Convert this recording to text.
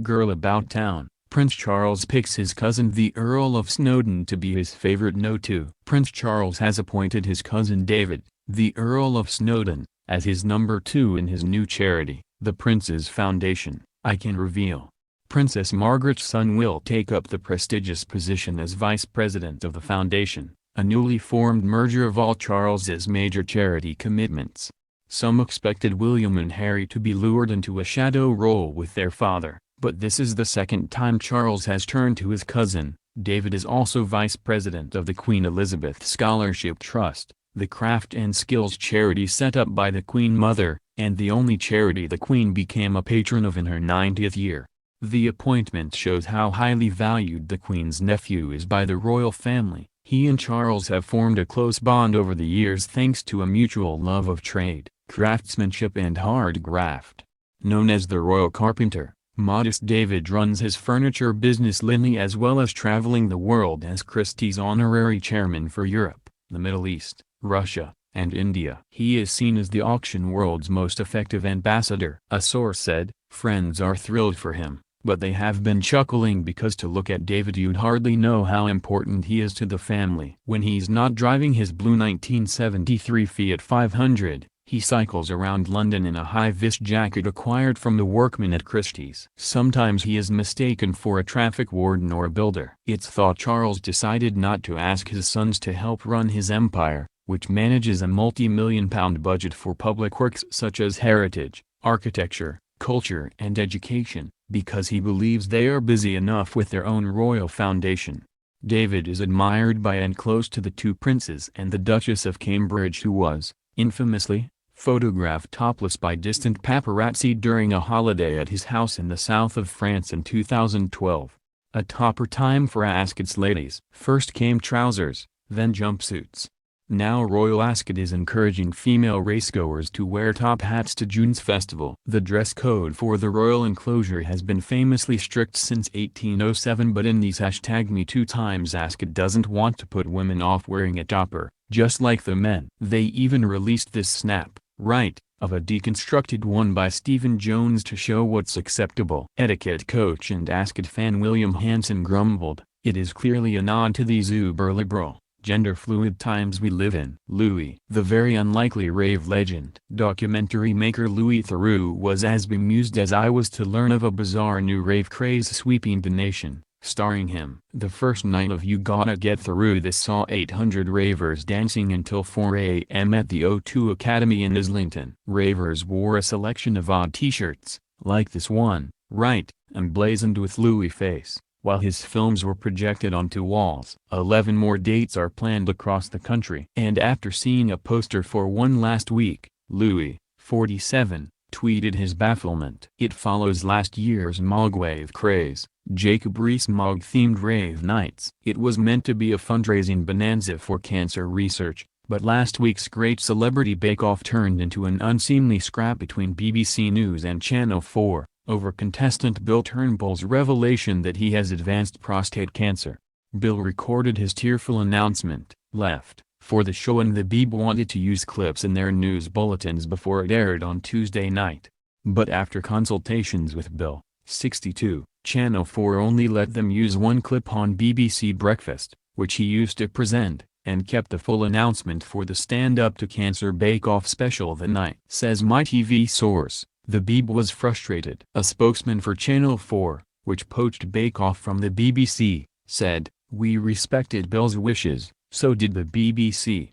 Girl about town. Prince Charles picks his cousin the Earl of Snowdon to be his favorite No2. Prince Charles has appointed his cousin David, the Earl of Snowdon, as his number 2 in his new charity, the Prince's Foundation. I can reveal. Princess Margaret's son will take up the prestigious position as vice president of the foundation, a newly formed merger of all Charles's major charity commitments. Some expected William and Harry to be lured into a shadow role with their father, but this is the second time Charles has turned to his cousin. David is also vice president of the Queen Elizabeth Scholarship Trust, the craft and skills charity set up by the Queen Mother, and the only charity the Queen became a patron of in her 90th year. The appointment shows how highly valued the Queen's nephew is by the royal family. He and Charles have formed a close bond over the years thanks to a mutual love of trade, craftsmanship and hard graft. Known as the Royal Carpenter, modest David runs his furniture business Linley as well as traveling the world as Christie's honorary chairman for Europe, the Middle East, Russia, and India. He is seen as the auction world's most effective ambassador. A source said, friends are thrilled for him, but they have been chuckling because to look at David you'd hardly know how important he is to the family. When he's not driving his blue 1973 Fiat 500, he cycles around London in a high-vis jacket acquired from the workmen at Christie's. Sometimes he is mistaken for a traffic warden or a builder. It's thought Charles decided not to ask his sons to help run his empire, which manages a multi-million-pound budget for public works such as heritage, architecture, culture and education, because he believes they are busy enough with their own royal foundation. David is admired by and close to the two princes and the Duchess of Cambridge, who was, infamously, photographed topless by distant paparazzi during a holiday at his house in the south of France in 2012. A topper time for Ascot's ladies. First came trousers, then jumpsuits. Now Royal Ascot is encouraging female racegoers to wear top hats to June's festival. The dress code for the royal enclosure has been famously strict since 1807, but in these #MeToo times Ascot doesn't want to put women off wearing a topper, just like the men. They even released this snap, right, of a deconstructed one by Stephen Jones to show what's acceptable. Etiquette coach and Ascot fan William Hanson grumbled, "It is clearly a nod to these uber-liberal, gender-fluid times we live in." Louis, the very unlikely rave legend. Documentary maker Louis Theroux was as bemused as I was to learn of a bizarre new rave craze sweeping the nation, starring him. The first night of You Gotta Get Through This saw 800 ravers dancing until 4 a.m. at the O2 Academy in Islington. Ravers wore a selection of odd t-shirts, like this one, right, emblazoned with Louis' face, while his films were projected onto walls. 11 more dates are planned across the country. And after seeing a poster for one last week, Louis, 47, tweeted his bafflement. It follows last year's Mogwave craze, Jacob Rees-Mogg-themed rave nights. It was meant to be a fundraising bonanza for cancer research, but last week's Great Celebrity Bake Off turned into an unseemly scrap between BBC News and Channel 4, over contestant Bill Turnbull's revelation that he has advanced prostate cancer. Bill recorded his tearful announcement, left, for the show, and the Beeb wanted to use clips in their news bulletins before it aired on Tuesday night. But after consultations with Bill, 62, Channel 4 only let them use one clip on BBC Breakfast, which he used to present, and kept the full announcement for the Stand Up to Cancer Bake Off special that night. Says MyTV source, the Beeb was frustrated. A spokesman for Channel 4, which poached Bake Off from the BBC, said, "We respected Bill's wishes, so did the BBC.